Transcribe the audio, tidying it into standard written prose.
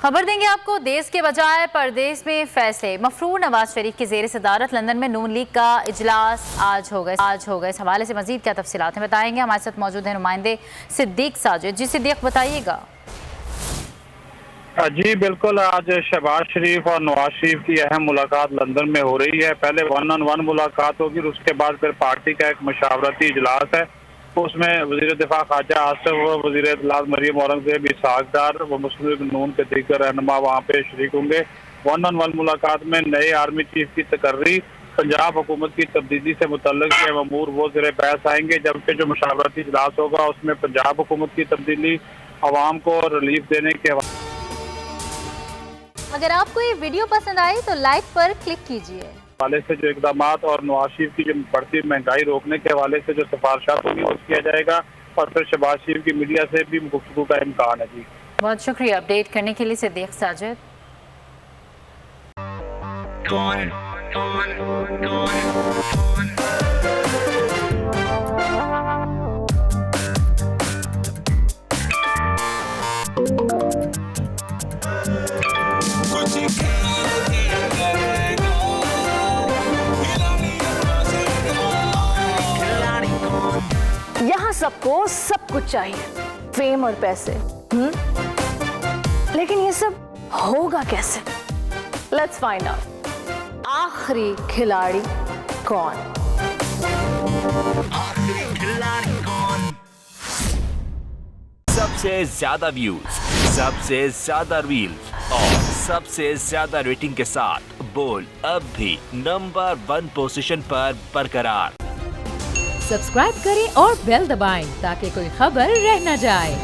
खबर देंगे आपको देश के बजाय परदेश में फैसले। मफरूर नवाज शरीफ की ज़ेर सदारत लंदन में नून लीग का इजलास आज हो गए। इस हवाले से मजीद क्या तफसीलात हैं बताएंगे। हमारे साथ मौजूद है नुमाइंदे सिद्दीक साजिद। जी सिद्दीक बताइएगा। जी बिल्कुल, आज शहबाज शरीफ और नवाज शरीफ की अहम मुलाकात लंदन में हो रही है। पहले 1-on-1 मुलाकात होगी और उसके बाद फिर पार्टी का एक मशावरती इजलास है। उसमें वज़ीर दिफा ख्वाजा आसिफ, वज़ीर इत्तलात मरियम औरंगज़ेब, इसहाक डार व मुस्लिम लीग नून के दीगर रहनुमा वहाँ पे शरीक होंगे। 1-on-1 मुलाकात में नए आर्मी चीफ की तकर्री, पंजाब हुकूमत की तब्दीली से मुतल्लिक के अमूर वो ज़ेर बहस आएंगे, जबकि जो मशावरती इजलास होगा उसमें पंजाब हुकूमत की तब्दीली, अवाम को रिलीफ देने के। अगर आपको ये वीडियो पसंद आई तो लाइक पर क्लिक कीजिए। हवाले से जो इकदामात और नवाज शरीफ की जो बढ़ती महंगाई रोकने के हवाले से जो सिफारिशात होंगी वो किया जाएगा और फिर शहबाज शरीफ की मीडिया से भी गुफ्तगू का इम्कान है। जी बहुत शुक्रिया अपडेट करने के लिए सिद्दीक साजिद। यहाँ सबको सब कुछ चाहिए, फेम और पैसे। लेकिन ये सब होगा कैसे? Let's find out. आखिरी खिलाड़ी कौन? सबसे ज्यादा व्यूज, सबसे ज्यादा रील्स और सबसे ज्यादा रेटिंग के साथ बोल अब भी नंबर 1 पोजीशन पर बरकरार। सब्सक्राइब करें और बेल दबाएं ताकि कोई खबर रह न जाए।